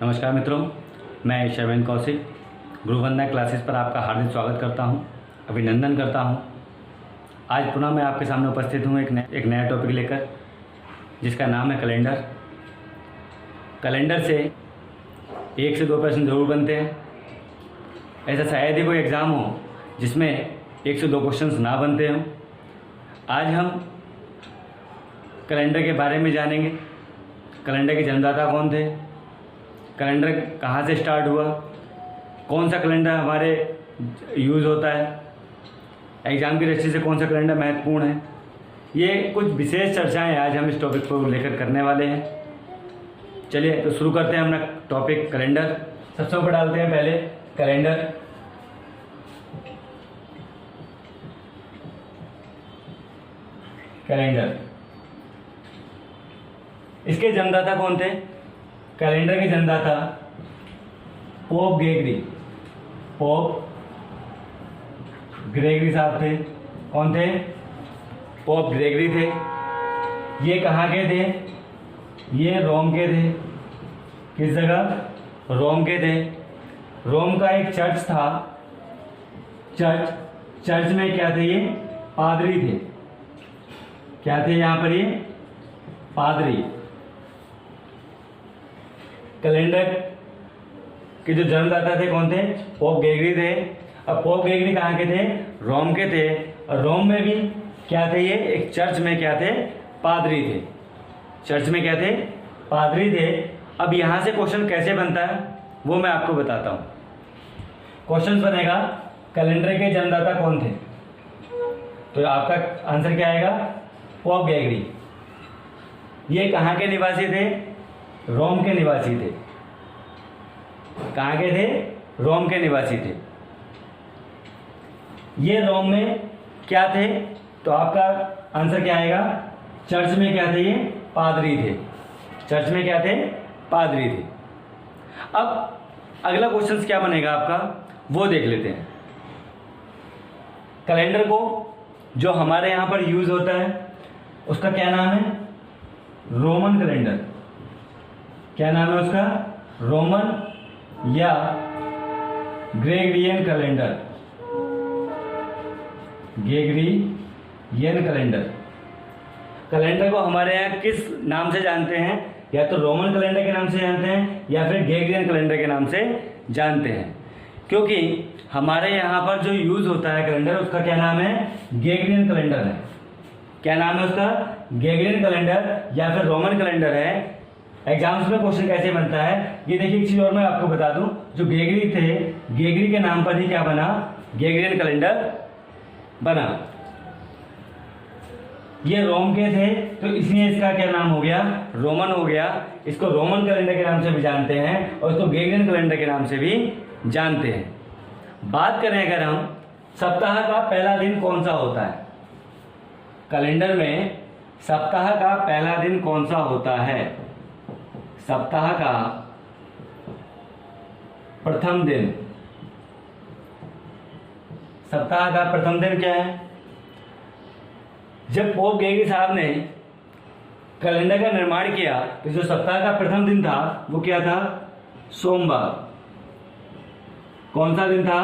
नमस्कार मित्रों, मैं शर्वेन कौशिक गुरुवंदना क्लासेस पर आपका हार्दिक स्वागत करता हूं, अभिनंदन करता हूं। आज पुनः मैं आपके सामने उपस्थित हूं एक नया टॉपिक लेकर, जिसका नाम है कैलेंडर। कैलेंडर से 1 से 2 प्रश्न जरूर बनते हैं। ऐसा शायद ही कोई एग्ज़ाम हो जिसमें 1 से 2 क्वेश्चंस ना बनते हों। आज हम कैलेंडर के बारे में जानेंगे। कैलेंडर के जन्मदाता कौन थे, कैलेंडर कहाँ से स्टार्ट हुआ, कौन सा कैलेंडर हमारे यूज़ होता है, एग्ज़ाम की दृष्टि से कौन सा कैलेंडर महत्वपूर्ण है। ये कुछ विशेष चर्चाएं आज हम इस टॉपिक को लेकर करने वाले हैं। चलिए तो शुरू करते हैं अपना टॉपिक कैलेंडर। सबसे ऊपर डालते हैं पहले कैलेंडर। कैलेंडर, इसके जन्मदाता कौन थे? कैलेंडर के जन्मदाता पोप ग्रेगरी साहब थे। कौन थे? पोप ग्रेगरी थे। ये कहाँ के थे? ये रोम के थे। किस जगह? रोम के थे। रोम का एक चर्च था। चर्च में क्या थे? ये पादरी थे। क्या थे यहाँ पर? ये पादरी। कैलेंडर के जो जन्मदाता थे कौन थे? पोप ग्रेगरी थे। अब पोप ग्रेगरी कहाँ के थे? रोम के थे। और रोम में भी क्या थे? ये एक चर्च में क्या थे? पादरी थे। चर्च में क्या थे? पादरी थे। अब यहाँ से क्वेश्चन कैसे बनता है वो मैं आपको बताता हूँ। क्वेश्चन बनेगा कैलेंडर के जन्मदाता कौन थे, तो आपका आंसर क्या आएगा? Pope Gregory. ये कहाँ के निवासी थे? रोम के निवासी थे। कहाँ के थे? रोम के निवासी थे। ये रोम में क्या थे? तो आपका आंसर क्या आएगा? चर्च में क्या थे? ये पादरी थे। चर्च में क्या थे? पादरी थे। अब अगला क्वेश्चन क्या बनेगा आपका, वो देख लेते हैं। कैलेंडर को जो हमारे यहाँ पर यूज होता है उसका क्या नाम है? Roman calendar. क्या नाम है उसका? रोमन या Gregorian calendar. Gregorian calendar. Calendar को हमारे यहाँ किस नाम से जानते हैं? या तो रोमन कैलेंडर के नाम से जानते हैं या फिर ग्रेगरियन कैलेंडर के नाम से जानते हैं, क्योंकि हमारे यहाँ पर जो यूज होता है कैलेंडर उसका क्या नाम है? ग्रेगरियन कैलेंडर है। क्या नाम है उसका? ग्रेगरियन कैलेंडर या फिर रोमन कैलेंडर है। एग्जाम्स में क्वेश्चन कैसे बनता है ये देखिए। एक चीज और मैं आपको बता दूं, जो ग्रेगरी थे, ग्रेगरी के नाम पर ही क्या बना? ग्रेगरियन कैलेंडर बना। ये रोम के थे तो इसलिए इसका क्या नाम हो गया? रोमन हो गया। इसको रोमन कैलेंडर के नाम से भी जानते हैं और इसको ग्रेगरियन कैलेंडर के नाम से भी जानते हैं। बात करें अगर हम सप्ताह का पहला दिन कौन सा होता है, कैलेंडर में सप्ताह का पहला दिन कौन सा होता है? सप्ताह का प्रथम दिन। सप्ताह का प्रथम दिन क्या है? जब पोप ग्रेगरी साहब ने कैलेंडर का निर्माण किया तो जो सप्ताह का प्रथम दिन था वो क्या था? सोमवार। कौन सा दिन था?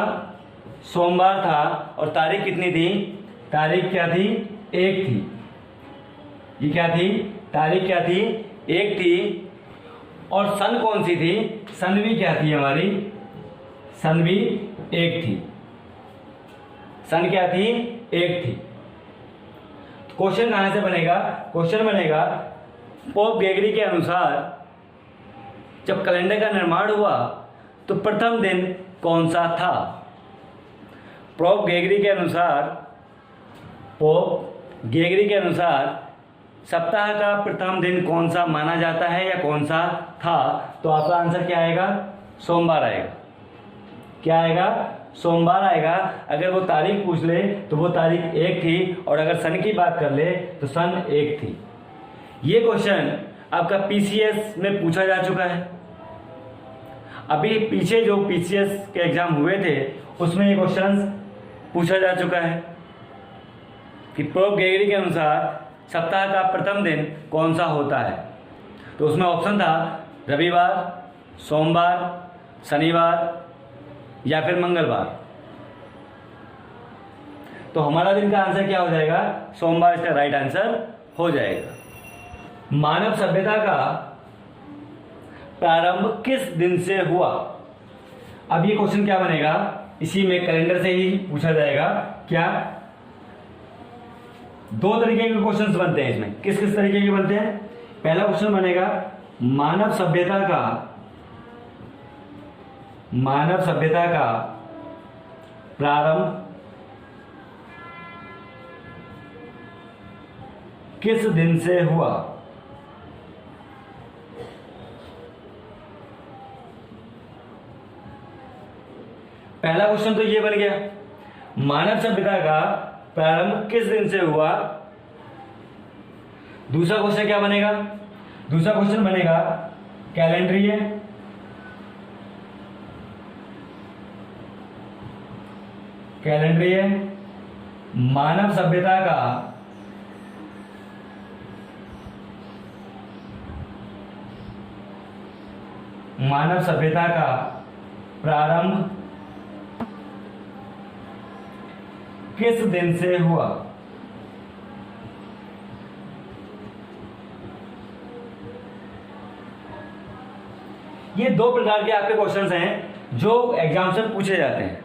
सोमवार था। और तारीख कितनी थी? तारीख क्या थी? 1 थी। ये क्या थी? तारीख क्या थी? 1 थी। और सन कौन सी थी? सन भी क्या थी हमारी? सन भी 1 थी। सन क्या थी? 1 थी। क्वेश्चन कहां से बनेगा? क्वेश्चन बनेगा पोप ग्रेगरी के अनुसार जब कैलेंडर का निर्माण हुआ तो प्रथम दिन कौन सा था? पोप ग्रेगरी के अनुसार सप्ताह का प्रथम दिन कौन सा माना जाता है या कौन सा था? तो आपका आंसर क्या आएगा? सोमवार आएगा। क्या आएगा? सोमवार आएगा। अगर वो तारीख पूछ ले तो वो तारीख 1 थी, और अगर सन की बात कर ले तो सन 1 थी। ये क्वेश्चन आपका पीसीएस में पूछा जा चुका है। अभी पीछे जो पीसीएस के एग्जाम हुए थे उसमें ये क्वेश्चन पूछा जा चुका है कि पोप ग्रेगरी के अनुसार सप्ताह का प्रथम दिन कौन सा होता है। तो उसमें ऑप्शन था रविवार, सोमवार, शनिवार या फिर मंगलवार। तो हमारा दिन का आंसर क्या हो जाएगा? सोमवार इसका राइट आंसर हो जाएगा। मानव सभ्यता का प्रारंभ किस दिन से हुआ? अब ये क्वेश्चन क्या बनेगा, इसी में कैलेंडर से ही पूछा जाएगा। क्या दो तरीके के क्वेश्चंस बनते हैं इसमें, किस किस तरीके के बनते हैं? पहला क्वेश्चन बनेगा मानव सभ्यता का प्रारंभ किस दिन से हुआ? पहला क्वेश्चन तो ये बन गया, मानव सभ्यता का प्रारंभ किस दिन से हुआ। दूसरा क्वेश्चन क्या बनेगा? दूसरा क्वेश्चन बनेगा कैलेंडरीय मानव सभ्यता का प्रारंभ किस दिन से हुआ? ये दो प्रकार के आपके क्वेश्चंस हैं जो एग्जाम से पूछे जाते हैं।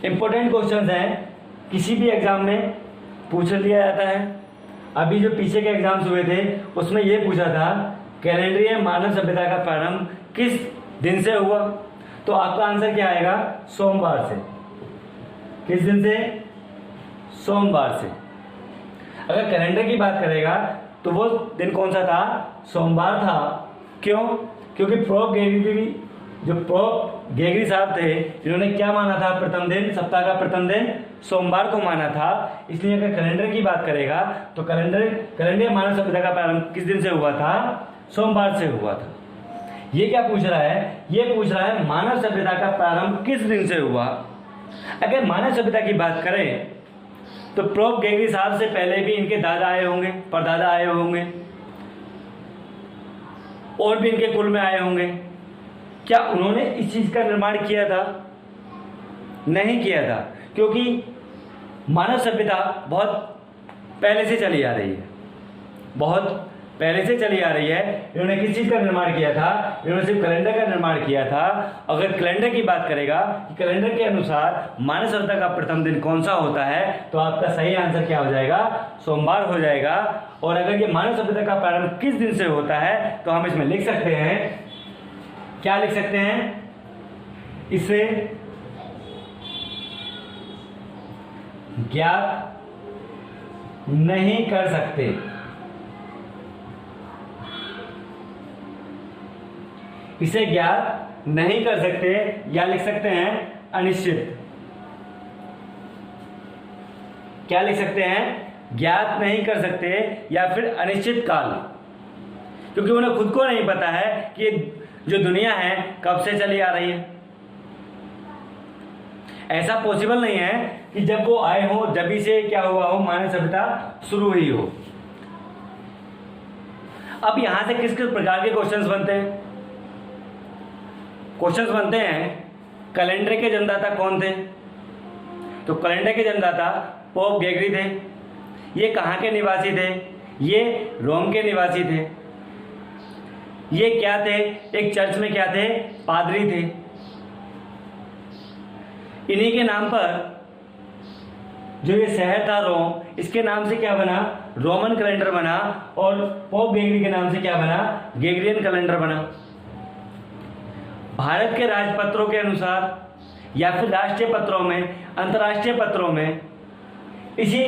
इंपॉर्टेंट क्वेश्चंस हैं, किसी भी एग्जाम में पूछ लिया जाता है। अभी जो पीछे के एग्जाम्स हुए थे उसमें ये पूछा था कैलेंडरीय मानव सभ्यता का प्रारंभ किस दिन से हुआ, तो आपका आंसर क्या आएगा? सोमवार से। किस दिन से? सोमवार से। अगर कैलेंडर की बात करेगा तो वो दिन कौन सा था? सोमवार था। क्यों? क्योंकि प्रोप गेगरी साहब थे, इन्होंने क्या माना था? प्रथम दिन, सप्ताह का प्रथम दिन सोमवार को माना था। इसलिए अगर कैलेंडर की बात करेगा तो कैलेंडर मानव सभ्यता का प्रारंभ किस दिन से हुआ था? सोमवार से हुआ था। ये क्या पूछ रहा है? ये पूछ रहा है मानव सभ्यता का प्रारंभ किस दिन से हुआ। अगर मानव सभ्यता की बात करें तो प्रोप गेगरी साहब से पहले भी इनके दादा आए होंगे, परदादा आए होंगे, और भी इनके कुल में आए होंगे। क्या उन्होंने इस चीज का निर्माण किया था? नहीं किया था, क्योंकि मानव सभ्यता बहुत पहले से चली आ रही है, बहुत पहले से चली आ रही है। इन्होंने किस चीज का निर्माण किया था? इन्होंने सिर्फ कैलेंडर का निर्माण किया था। अगर कैलेंडर की बात करेगा कि कैलेंडर के अनुसार मानव सभ्यता का प्रथम दिन कौन सा होता है, तो आपका सही आंसर क्या हो जाएगा? सोमवार हो जाएगा। और अगर ये मानव सभ्यता का प्रारंभ किस दिन से होता है तो हम इसमें लिख सकते हैं, क्या लिख सकते हैं? इसे ज्ञात नहीं कर सकते। इसे ज्ञात नहीं कर सकते, या लिख सकते हैं अनिश्चित। क्या लिख सकते हैं? ज्ञात नहीं कर सकते या फिर अनिश्चित काल, क्योंकि उन्हें खुद को नहीं पता है कि जो दुनिया है कब से चली आ रही है। ऐसा पॉसिबल नहीं है कि जब वो आए हो जब से क्या हुआ हो, मानव सभ्यता शुरू हुई हो। अब यहां से किस किस प्रकार के क्वेश्चंस बनते हैं? क्वेश्चंस बनते हैं कैलेंडर के जन्मदाता कौन थे? तो कैलेंडर के जन्मदाता पोप गेगरी थे। ये कहाँ के निवासी थे? ये रोम के निवासी थे। ये क्या थे? एक चर्च में क्या थे? पादरी थे। इन्हीं के नाम पर जो ये शहर था रोम, इसके नाम से क्या बना? रोमन कैलेंडर बना। और पोप गेगरी के नाम से क्या बना? गेगरियन कैलेंडर बना। भारत के राजपत्रों के अनुसार या फिर राष्ट्रीय पत्रों में, अंतर्राष्ट्रीय पत्रों में इसी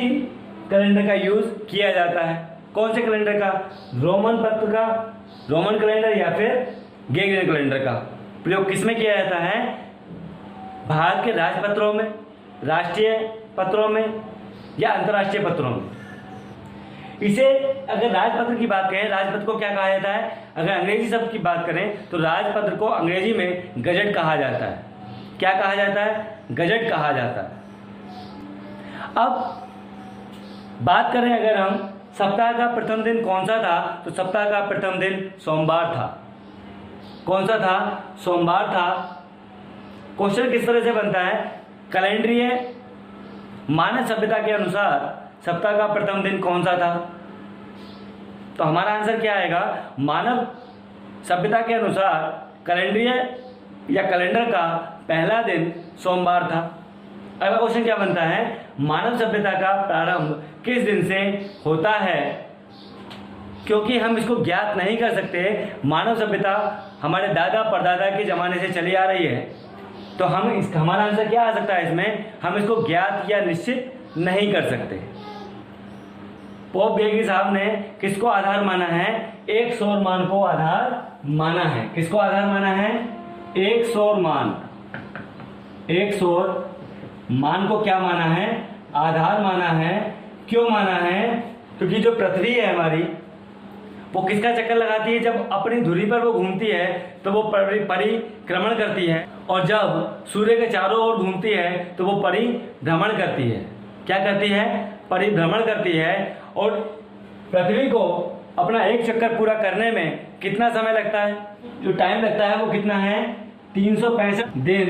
कैलेंडर का यूज किया जाता है। कौन से कैलेंडर का? रोमन पत्र का, रोमन कैलेंडर या फिर गेगरियन कैलेंडर का प्रयोग किसमें किया जाता है? भारत के राजपत्रों में, राष्ट्रीय पत्रों में या अंतर्राष्ट्रीय पत्रों में। इसे अगर राजपत्र की बात करें, राजपत्र को क्या कहा जाता है? अगर अंग्रेजी शब्द की बात करें तो राजपत्र को अंग्रेजी में गजट कहा जाता है। क्या कहा जाता है? गजट कहा जाता है। अब बात करें अगर हम सप्ताह का प्रथम दिन कौन सा था, तो सप्ताह का प्रथम दिन सोमवार था। कौन सा था? सोमवार था। क्वेश्चन किस तरह से बनता है? कैलेंडरीय मानव सभ्यता के अनुसार सप्ताह का प्रथम दिन कौन सा था? तो हमारा आंसर क्या आएगा? मानव सभ्यता के अनुसार कैलेंडरीय या कैलेंडर का पहला दिन सोमवार था। अगला क्वेश्चन क्या बनता है? मानव सभ्यता का प्रारंभ किस दिन से होता है? क्योंकि हम इसको ज्ञात नहीं कर सकते, मानव सभ्यता हमारे दादा परदादा के जमाने से चली आ रही है, तो हमारा आंसर क्या आ सकता है इसमें? हम इसको ज्ञात या निश्चित नहीं कर सकते। पोप ग्रेगरी साहब ने किसको आधार माना है? एक सौर मान को आधार माना है। किसको आधार माना है? एक सौर मान। एक सौर मान को क्या माना है? आधार माना है। क्यों माना है? क्योंकि जो पृथ्वी है हमारी, वो किसका चक्कर लगाती है? जब अपनी धुरी पर वो घूमती है तो वो परिक्रमण करती है, और जब सूर्य के चारों ओर घूमती है तो वो परिभ्रमण करती है। क्या करती है? परिभ्रमण करती है। और पृथ्वी को अपना एक चक्कर पूरा करने में कितना समय लगता है? जो टाइम लगता है वो कितना है? 365 दिन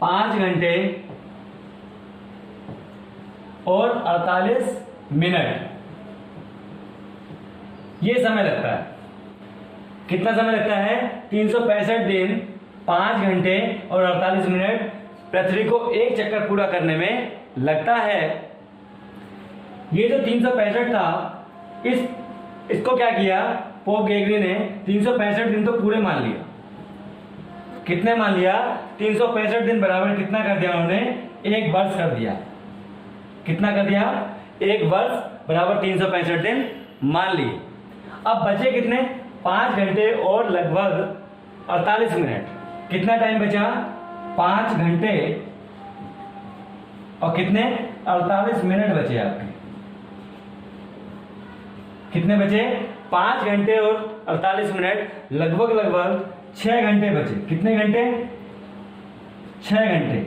5 घंटे और 48 मिनट, ये समय लगता है। कितना समय लगता है? 365 दिन 5 घंटे और 48 मिनट पृथ्वी को एक चक्कर पूरा करने में लगता है। ये जो 365 था, इसको क्या किया पोप ग्रेगरी ने? 365 दिन तो पूरे मान लिया। कितने मान लिया? 365 दिन बराबर कितना कर दिया उन्होंने? 1 वर्ष कर दिया। कितना कर दिया? 1 वर्ष बराबर 365 दिन मान लिए। अब बचे कितने? 5 घंटे और लगभग 48 मिनट। कितना टाइम बचा? 5 घंटे और कितने? 48 मिनट बचे आपके। कितने बचे? 5 घंटे और 48 मिनट, लगभग 6 घंटे बचे। कितने घंटे? 6 घंटे।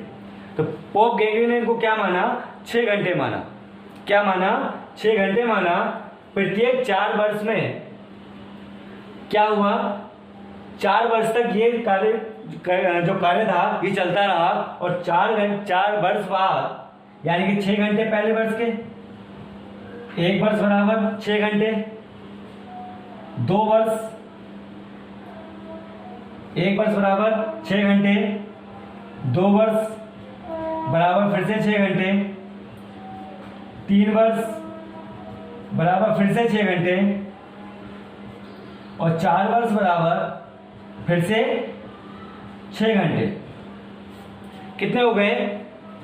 तो पोप ग्रेगरी ने इनको क्या माना? 6 घंटे माना। क्या माना? 6 घंटे माना। प्रत्येक 4 वर्ष में क्या हुआ? 4 वर्ष तक ये जो कार्य था ये चलता रहा, और 4 वर्ष बाद, यानी कि 6 घंटे पहले वर्ष के, 1 वर्ष बराबर 6 घंटे, 2 वर्ष, 1 वर्ष बराबर 6 घंटे, 2 वर्ष बराबर फिर से 6 घंटे, 3 वर्ष बराबर फिर से 6 घंटे, और 4 वर्ष बराबर फिर से 6 घंटे। कितने हो गए?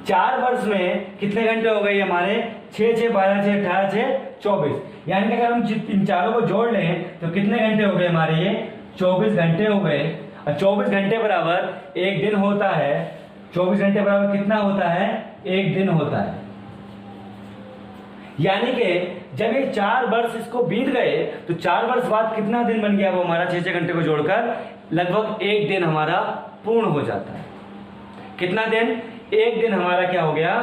4 वर्ष में कितने घंटे हो गए हमारे? 6 6 12 6 18 6 24। यानी कि अगर हम इन चारों को जोड़ लें तो कितने घंटे हो गए हमारे? ये 24 घंटे हो गए। और 24 घंटे बराबर 1 दिन होता है। 24 घंटे बराबर कितना होता है? 1 दिन होता है। यानी कि जब ये 4 वर्ष इसको बीत गए तो 4 वर्ष बाद कितना दिन बन गया वो हमारा? 6 घंटे को जोड़कर लगभग 1 दिन हमारा पूर्ण हो जाता है। कितना दिन? 1 दिन हमारा क्या हो गया?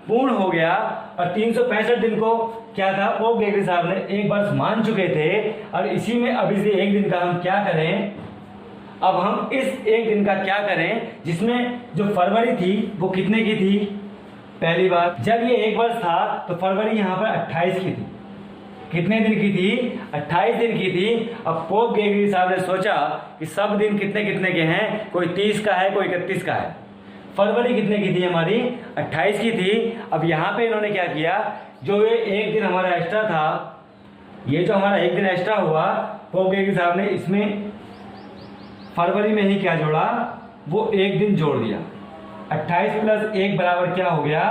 पूर्ण हो गया। और 365 दिन को क्या था? पोप ग्रेगरी साहब ने 1 वर्ष मान चुके थे, और इसी में अब इसे 1 दिन का हम क्या करें? अब हम इस 1 दिन का क्या करें जिसमें जो फरवरी थी वो कितने की थी? पहली बार जब ये 1 वर्ष था तो फरवरी यहाँ पर 28 की थी। कितने दिन की थी? 28 दिन की थी। अब पोप ग्रेगरी साहब ने सोचा कि सब दिन कितने कितने के हैं, कोई 30 का है, कोई 31 का है। फरवरी कितने की थी हमारी? 28 की थी। अब यहाँ पे इन्होंने क्या किया? जो ये 1 दिन हमारा एक्स्ट्रा था, ये जो हमारा 1 दिन एक्स्ट्रा हुआ, पोप ग्रेगरी साहब ने इसमें फरवरी में ही क्या जोड़ा? वो 1 दिन जोड़ दिया। 28 + 1 बराबर क्या हो गया?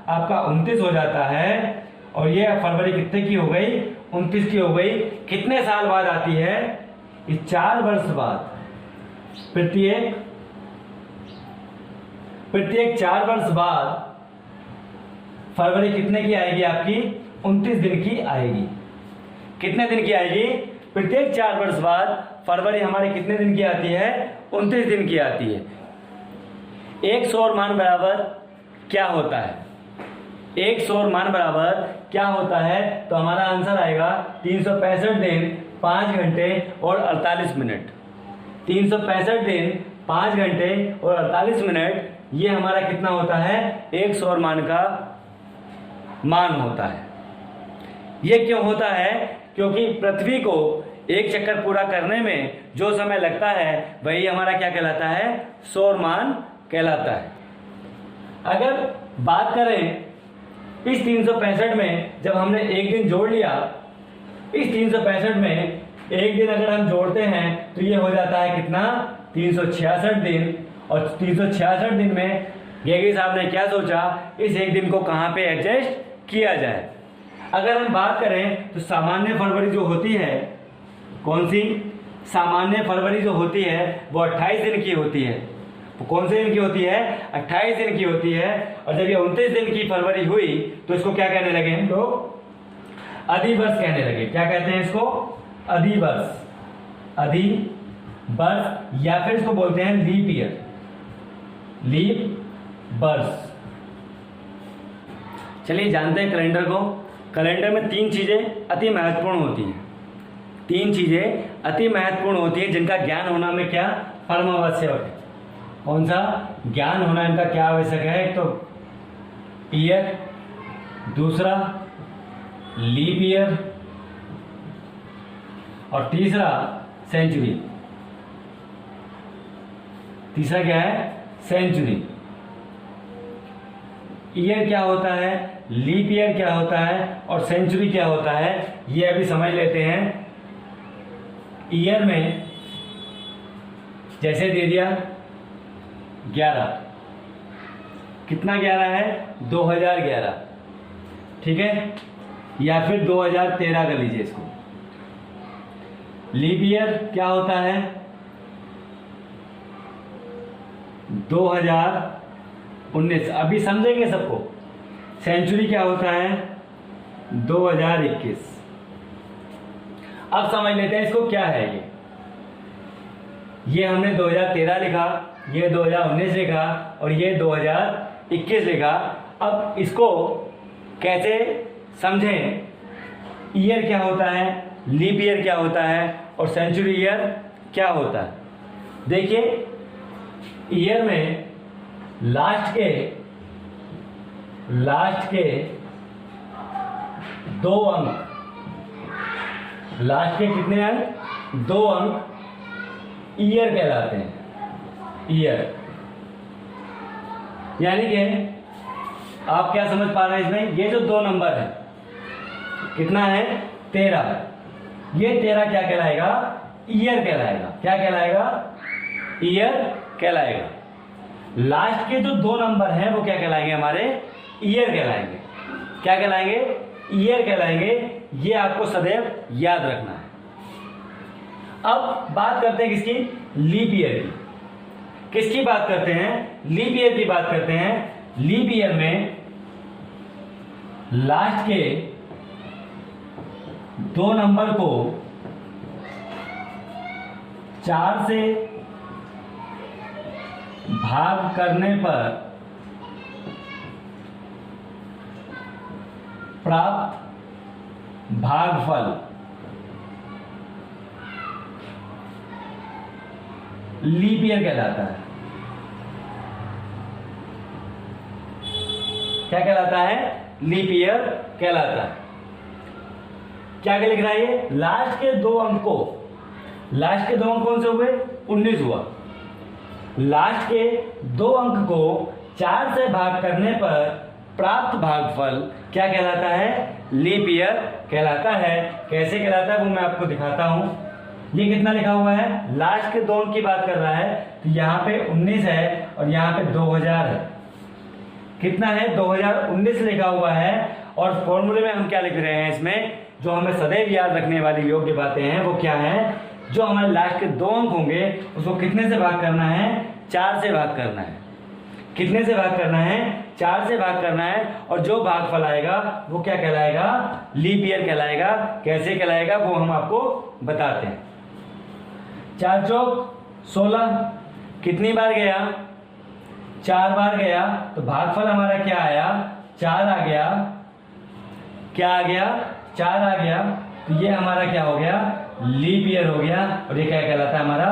आपका 29 हो जाता है। और ये फरवरी कितने की हो गई? 29 की हो गई। कितने साल बाद आती है? ये 4 वर्ष बाद। प्रत्येक 4 वर्ष बाद फरवरी कितने की आएगी आपकी? 29 दिन की आएगी। कितने दिन की आएगी? प्रत्येक 4 वर्ष बाद फरवरी हमारे कितने दिन की आती है? 29 दिन की आती है। एक सौर मान बराबर क्या होता है? एक सौर मान बराबर क्या होता है? तो हमारा आंसर आएगा 365 दिन 5 घंटे और 48 मिनट। 365 दिन 5 घंटे और 48 मिनट, ये हमारा कितना होता है, एक सौरमान का मान होता है। ये क्यों होता है, क्योंकि पृथ्वी को एक चक्कर पूरा करने में जो समय लगता है वही हमारा क्या कहलाता है, सौरमान कहलाता है। अगर बात करें इस 365 में, जब हमने एक दिन जोड़ लिया, इस 365 में एक दिन अगर हम जोड़ते हैं तो ये हो जाता है कितना, 366 दिन। और 366 दिन में गेगी साहब ने क्या सोचा, इस एक दिन को कहाँ पे एडजस्ट किया जाए। अगर हम बात करें तो सामान्य फरवरी जो होती है, कौन सी, सामान्य फरवरी जो होती है वो 28 दिन की होती है। वो कौन से दिन की होती है, 28 दिन की होती है। और जब ये 29 दिन की फरवरी हुई तो इसको क्या कहने लगे हम लोग, अधिवर्ष कहने लगे। क्या कहते हैं इसको, अधिवर्ष, अधिवर्ष, या फिर इसको बोलते हैं लीप ईयर, लीप वर्ष। चलिए जानते हैं कैलेंडर को। कैलेंडर में 3 चीजें अति महत्वपूर्ण होती हैं, 3 चीजें अति महत्वपूर्ण होती है जिनका ज्ञान होना में क्या परम आवश्यक है। कौन सा ज्ञान होना इनका क्या आवश्यक है, एक तो ईयर, दूसरा लीप ईयर, और तीसरा सेंचुरी। तीसरा क्या है, सेंचुरी। ईयर क्या होता है, लीप ईयर क्या होता है और सेंचुरी क्या होता है, ये अभी समझ लेते हैं। ईयर में जैसे दे दिया 11, कितना 11 है, 2011, ठीक है, या फिर 2013 कर लीजिए इसको। लीप ईयर क्या होता है, 2019, अभी समझेंगे सबको। सेंचुरी क्या होता है, 2021। अब समझ लेते हैं इसको क्या है। ये हमने 2013 लिखा, ये 2019 लिखा और ये 2021 लिखा। अब इसको कैसे समझें, ईयर क्या होता है, लीप ईयर क्या होता है और सेंचुरी ईयर क्या होता है। देखिए ईयर में लास्ट के 2 अंक, लास्ट के कितने अंक, 2 अंक ईयर कहलाते हैं, ईयर। यानी कि आप क्या समझ पा रहे हैं इसमें, ये जो 2 नंबर है कितना है, 13, ये 13 क्या कहलाएगा, ईयर कहलाएगा। क्या कहलाएगा, ईयर कहलाएगा। लास्ट के जो 2 नंबर हैं वो क्या कहलाएंगे, हमारे ईयर कहलाएंगे। क्या कहलाएंगे, ईयर कहलाएंगे। ये आपको सदैव याद रखना है। अब बात करते हैं किसकी, लीप ईयर की। किसकी बात करते हैं, लीप ईयर की बात करते हैं। लीप ईयर में लास्ट के 2 नंबर को 4 से भाग करने पर प्राप्त भागफल लीप ईयर कहलाता है। क्या कहलाता है, लीप ईयर कहलाता है। क्या क्या लिख रहा है ये, लास्ट के 2 अंक को, लास्ट के 2 अंक कौन से हुए, 19 हुआ। लास्ट के 2 अंक को 4 से भाग करने पर प्राप्त भागफल क्या कहलाता है, लीप ईयर कहलाता है। कैसे कहलाता है वो मैं आपको दिखाता हूं। ये कितना लिखा हुआ है, लास्ट के 2 अंक की बात कर रहा है तो यहाँ पे 19 है और यहाँ पे 2000 है। कितना है, 2019 लिखा हुआ है। और फॉर्मूले में हम क्या लिख रहे हैं, इसमें जो हमें सदैव याद रखने वाली योग्य बातें हैं वो क्या है, जो हमारे लास्ट के 2 अंक होंगे उसको कितने से भाग करना है, 4 से भाग करना है। कितने से भाग करना है, 4 से भाग करना है। और जो भागफल आएगा वो क्या कहलाएगा, लीप ईयर कहलाएगा। कैसे कहलाएगा वो हम आपको बताते हैं। 4 चौक 16, कितनी बार गया, 4 बार गया, तो भागफल हमारा क्या आया, 4 आ गया। क्या आ गया, 4 आ गया। तो ये हमारा क्या हो गया, लीप ईयर हो गया, और ये क्या कहलाता है, हमारा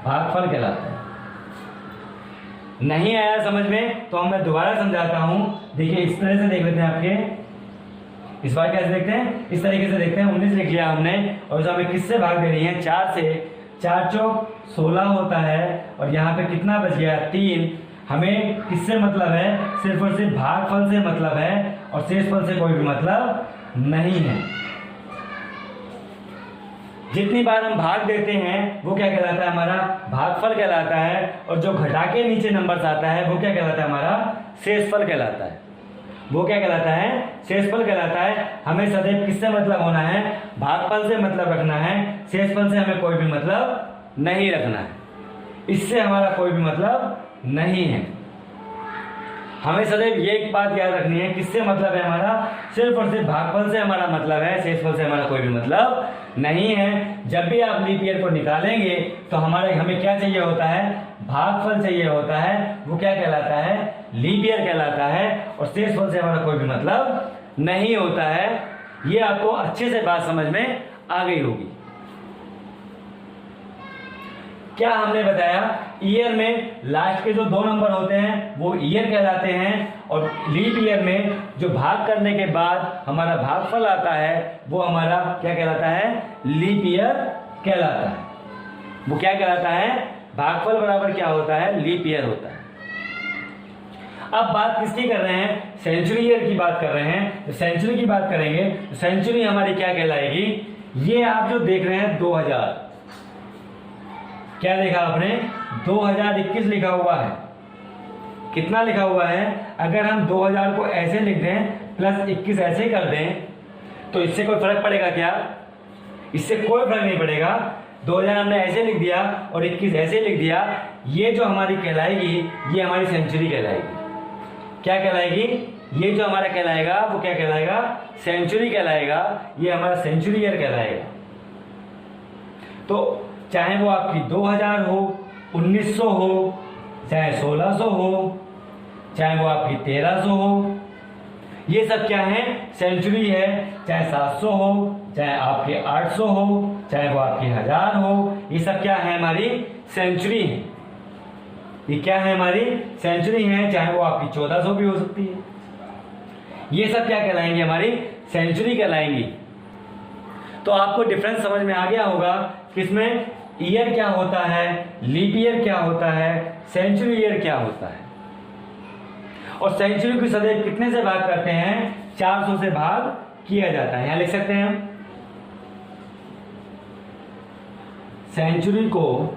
भागफल कहलाता है। नहीं आया समझ में तो मैं दोबारा समझाता हूं। देखिए इस तरह से देख लेते हैं, आपके इस बार कैसे देखते हैं, इस तरीके से देखते हैं। 19 लिख लिया हमने, और जो हमें किससे भाग दे रही है, 4 से। 4 चौक 16 होता है, और यहाँ पे कितना बच गया, 3। हमें किससे मतलब है, सिर्फ और सिर्फ भागफल से मतलब है, और शेषफल से कोई भी मतलब नहीं है। जितनी बार हम भाग देते हैं वो क्या कहलाता है, हमारा भागफल कहलाता है, और जो घटा के नीचे नंबर आता है वो क्या कहलाता है, हमारा शेषफल कहलाता है। वो क्या कहलाता है, शेषफल कहलाता है। हमें सदैव किससे मतलब होना है, भागफल से मतलब रखना है, शेषफल से हमें कोई भी मतलब नहीं रखना है, इससे हमारा कोई भी मतलब नहीं है। हमें सदैव ये एक बात याद रखनी है, किससे मतलब है हमारा, सिर्फ और सिर्फ भागफल से हमारा मतलब है, शेषफल से हमारा कोई भी मतलब नहीं है। जब भी आप लीप ईयर को निकालेंगे तो हमें क्या चाहिए होता है, भागफल चाहिए होता है, वो क्या कहलाता है, लीप ईयर कहलाता है, और शेषफल से हमारा कोई भी मतलब नहीं होता है। ये आपको अच्छे से बात समझ में आ गई होगी। क्या हमने बताया, ईयर में लास्ट के जो 2 नंबर होते हैं वो ईयर कहलाते हैं, और लीप ईयर में जो भाग करने के बाद हमारा भागफल आता है वो हमारा क्या कहलाता है, लीप ईयर कहलाता है। वो क्या कहलाता है, भागफल बराबर क्या होता है, लीप ईयर होता है। अब बात किसकी कर रहे हैं, सेंचुरी ईयर की बात कर रहे हैं। तो सेंचुरी की बात करेंगे तो सेंचुरी हमारी क्या कहलाएगी, ये आप जो देख रहे हैं 2000, क्या लिखा आपने, 2021 लिखा हुआ है। कितना लिखा हुआ है, अगर हम 2000 को ऐसे लिख दें प्लस 21 ऐसे कर दें तो इससे कोई फर्क पड़ेगा क्या, इससे कोई फर्क नहीं पड़ेगा। 2000 हमने ऐसे लिख दिया और 21 ऐसे लिख दिया, ये जो हमारी कहलाएगी ये हमारी सेंचुरी कहलाएगी। क्या कहलाएगी, ये जो हमारा कहलाएगा वो क्या कहलाएगा, सेंचुरी कहलाएगा, ये हमारा सेंचुरी ईयर कहलाएगा। तो चाहे वो आपकी 2000 हो, 1900 हो, चाहे 1600 हो, चाहे वो आपकी 1300 हो, ये सब क्या है, सेंचुरी है। चाहे 700 हो, चाहे आपके 800 हो, चाहे वो आपकी 1000 हो, ये सब क्या है, हमारी सेंचुरी है। ये क्या है, हमारी सेंचुरी है। चाहे वो आपकी 1400 भी हो सकती है, ये सब क्या कहलाएंगे, हमारी सेंचुरी कहलाएंगी। तो आपको डिफरेंस समझ में आ गया होगा किसमें, ईयर क्या होता है, लीप ईयर क्या होता है, सेंचुरी ईयर क्या होता है। और सेंचुरी को सदैव कितने से भाग करते हैं, 400 से भाग किया जाता है। यहां लिख सकते हैं हम, सेंचुरी को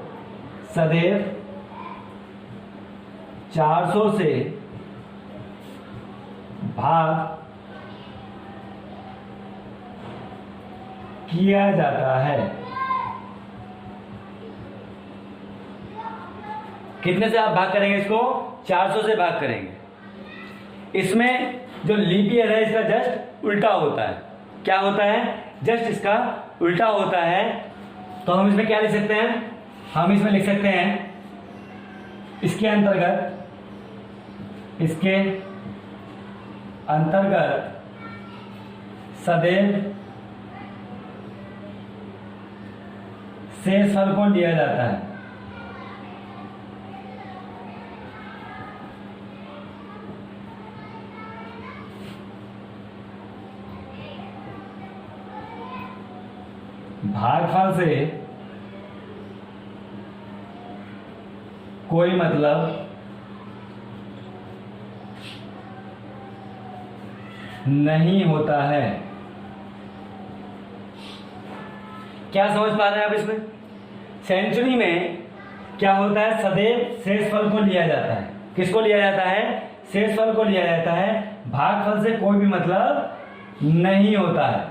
सदैव 400 से भाग किया जाता है। कितने से आप भाग करेंगे इसको, 400 से भाग करेंगे। इसमें जो लीप ईयर है इसका जस्ट उल्टा होता है। क्या होता है, जस्ट इसका उल्टा होता है। तो हम इसमें क्या लिख सकते हैं, हम इसमें लिख सकते हैं इसके अंतर्गत सदैव शेषफल को लिया जाता है। भागफल से कोई मतलब नहीं होता है। क्या समझ पा रहे हैं आप इसमें, सेंचुरी में क्या होता है, सदैव शेषफल को लिया जाता है। किसको लिया जाता है, शेषफल को लिया जाता है। भागफल से कोई भी मतलब नहीं होता है।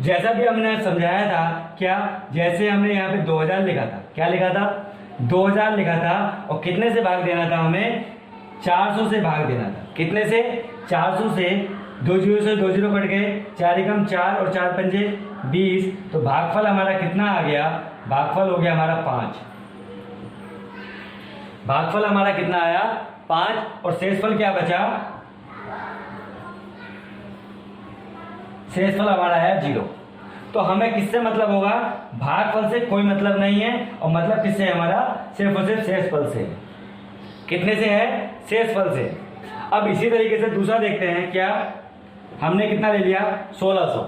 जैसा भी हमने समझाया था, क्या, जैसे हमने यहाँ पे 2000 लिखा था, क्या लिखा था, 2000 लिखा था, और कितने से भाग देना था, हमें 400 से भाग देना था। कितने से, 400 से। 2 जीरो से 2 जीरो कट गए, 4 एकम 4 और 4 पंजे 20। तो भागफल हमारा कितना आ गया, भागफल हो गया हमारा 5। भागफल हमारा कितना आया, 5, और शेषफल क्या बचा, शेषफल हमारा है 0। तो हमें किससे मतलब होगा, भागफल से कोई मतलब नहीं है, और मतलब किससे है हमारा, सिर्फ और सिर्फ शेषफल से। कितने से है, शेषफल से। अब इसी तरीके से दूसरा देखते हैं, क्या हमने कितना ले लिया, 1600।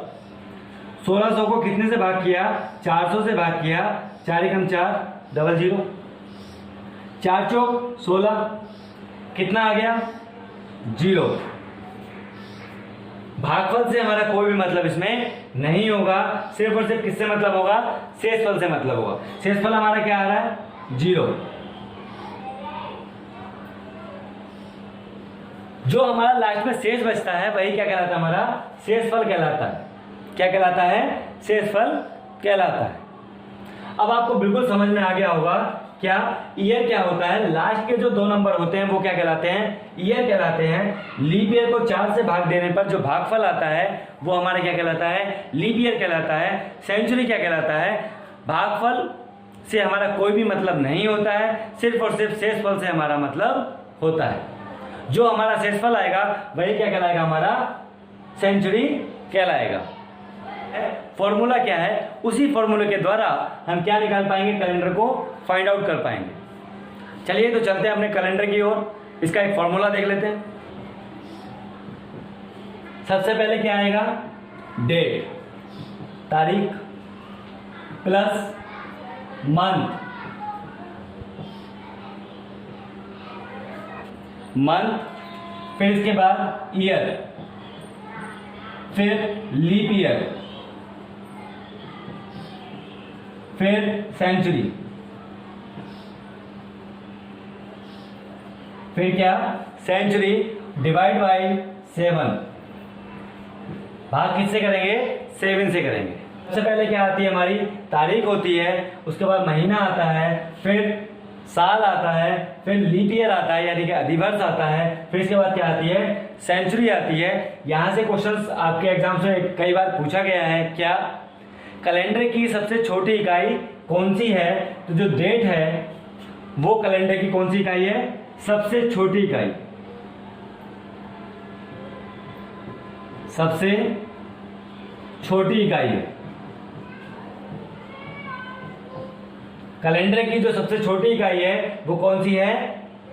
1600 को कितने से भाग किया, 400 से भाग किया, 4 एकम 4, 00, 4 चौक 16, कितना आ गया, 0। भागफल से हमारा कोई भी मतलब इसमें नहीं होगा, सिर्फ और सिर्फ किससे मतलब होगा, शेषफल से मतलब होगा। शेषफल हमारा क्या आ रहा है, 0। जो हमारा लास्ट में शेष बचता है वही क्या कहलाता है, हमारा शेषफल कहलाता है। क्या कहलाता है, शेषफल कहलाता है। अब आपको बिल्कुल समझ में आ गया होगा क्या ईयर क्या होता है। लास्ट के जो 2 नंबर होते हैं वो क्या कहलाते हैं, ईयर कहलाते हैं। लीप ईयर को 4 से भाग देने पर जो भागफल आता है वो हमारा क्या कहलाता है, लीप ईयर कहलाता है। सेंचुरी क्या कहलाता है, भागफल से हमारा कोई भी मतलब नहीं होता है, सिर्फ और सिर्फ शेषफल से हमारा मतलब होता है। जो हमारा शेषफल आएगा वही क्या कहलाएगा, हमारा सेंचुरी कहलाएगा। फॉर्मूला क्या है, उसी फॉर्मूले के द्वारा हम क्या निकाल पाएंगे, कैलेंडर को फाइंड आउट कर पाएंगे। चलिए तो चलते हैं अपने कैलेंडर की ओर, इसका एक फॉर्मूला देख लेते हैं। सबसे पहले क्या आएगा, डेट, तारीख, प्लस मंथ, फिर इसके बाद ईयर, फिर लीप ईयर, फिर सेंचुरी, फिर क्या, सेंचुरी डिवाइड बाय 7, भाग किससे करेंगे, 7 से करेंगे। सबसे पहले क्या आती है हमारी, तारीख होती है, उसके बाद महीना आता है, फिर साल आता है, फिर लीप ईयर आता है यानी कि अधिवर्ष आता है, फिर इसके बाद क्या आती है, सेंचुरी आती है। यहां से क्वेश्चंस आपके एग्जाम से कई बार पूछा गया है, क्या कैलेंडर की सबसे छोटी इकाई कौन सी है, तो जो डेट है वो कैलेंडर की कौन सी इकाई है, सबसे छोटी इकाई, सबसे छोटी इकाई है। कैलेंडर की जो सबसे छोटी इकाई है वो कौन सी है,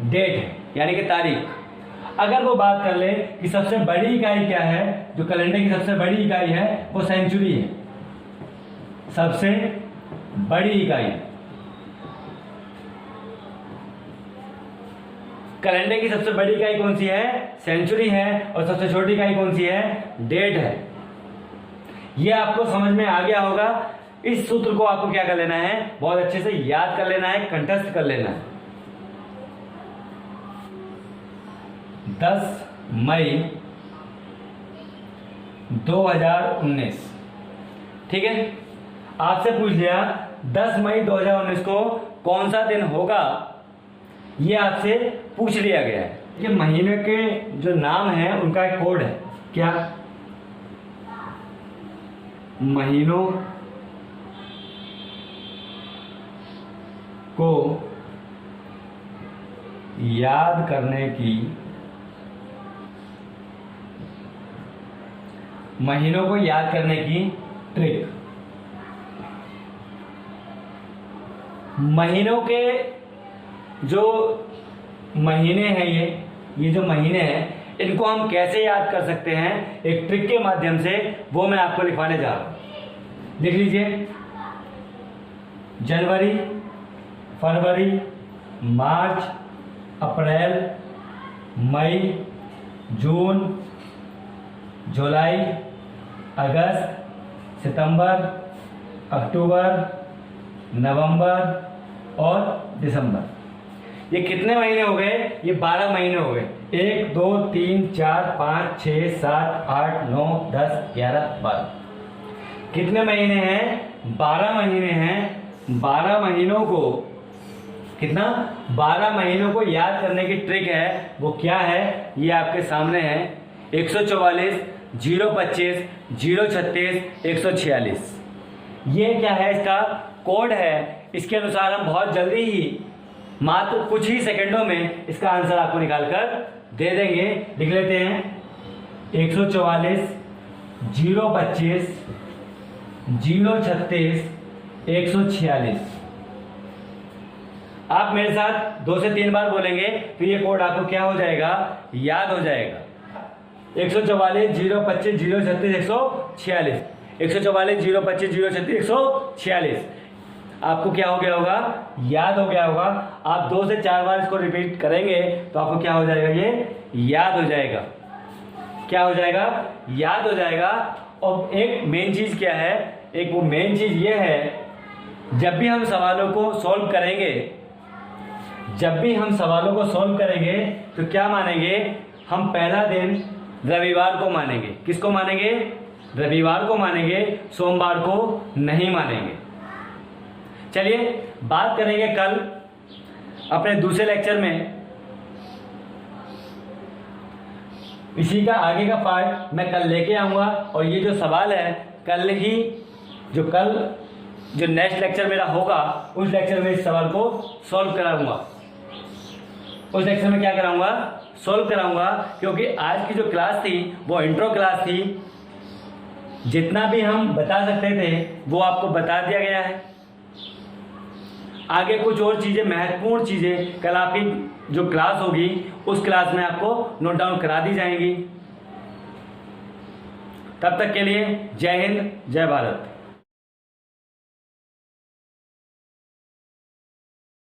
डेट है यानी कि तारीख। अगर वो बात कर ले कि सबसे बड़ी इकाई क्या है, जो कैलेंडर की सबसे बड़ी इकाई है वो सेंचुरी है, सबसे बड़ी इकाई। कैलेंडर की सबसे बड़ी इकाई कौन सी है, सेंचुरी है, और सबसे छोटी इकाई कौन सी है, डेट है। ये आपको समझ में आ गया होगा। इस सूत्र को आपको क्या कर लेना है, बहुत अच्छे से याद कर लेना है, कंठस्थ कर लेना है। 10 मई 2019, ठीक है। आपसे पूछ लिया 10 मई 2019 को कौन सा दिन होगा, ये आपसे पूछ लिया गया है। ये महीने के जो नाम है उनका एक कोड है, क्या, महीनों को याद करने की, महीनों को याद करने की ट्रिक। महीनों के जो महीने हैं, ये जो महीने हैं इनको हम कैसे याद कर सकते हैं, एक ट्रिक के माध्यम से, वो मैं आपको लिखवाने जा रहा हूं। लिख लीजिए, जनवरी, फरवरी, मार्च, अप्रैल, मई, जून, जुलाई, अगस्त, सितंबर, अक्टूबर, नवंबर और दिसंबर। ये कितने महीने हो गए, ये 12 महीने हो गए। 1 2 3 4 5 6 7 8 9 10 11 12। कितने महीने हैं, 12 महीने हैं। 12 महीनों को कितना, 12 महीनों को याद करने की ट्रिक है, वो क्या है, ये आपके सामने है। 144 025 036 146, ये क्या है, इसका कोड है। इसके अनुसार हम बहुत जल्दी ही, मात्र कुछ ही सेकंडों में इसका आंसर आपको निकालकर दे देंगे। लिख लेते हैं, 144 025 036 146। आप मेरे साथ 2 से 3 बार बोलेंगे तो ये कोड आपको क्या हो जाएगा, याद हो जाएगा। 144 025 036 146, 144 025 036 146 आपको क्या हो गया होगा, याद हो गया होगा। आप 2 से 4 बार इसको रिपीट करेंगे तो आपको क्या हो जाएगा, ये याद हो जाएगा। क्या हो जाएगा, याद हो जाएगा। और एक मेन चीज क्या है, एक वो मेन चीज ये है, जब भी हम सवालों को सॉल्व करेंगे, जब भी हम सवालों को सॉल्व करेंगे तो क्या मानेंगे, हम पहला दिन रविवार को मानेंगे। किसको मानेंगे, रविवार को मानेंगे, सोमवार को नहीं मानेंगे। चलिए बात करेंगे कल अपने दूसरे लेक्चर में। इसी का आगे का पार्ट मैं कल लेके आऊंगा और ये जो सवाल है कल ही, जो नेक्स्ट लेक्चर मेरा होगा उस लेक्चर में इस सवाल को सॉल्व कराऊंगा। उस लेक्चर में क्या कराऊंगा, सॉल्व कराऊंगा, क्योंकि आज की जो क्लास थी वो इंट्रो क्लास थी। जितना भी हम बता सकते थे वो आपको बता दिया गया है। आगे कुछ और चीजें, महत्वपूर्ण चीजें कल आपकी जो क्लास होगी उस क्लास में आपको नोट डाउन करा दी जाएंगी। तब तक के लिए जय हिंद, जय भारत।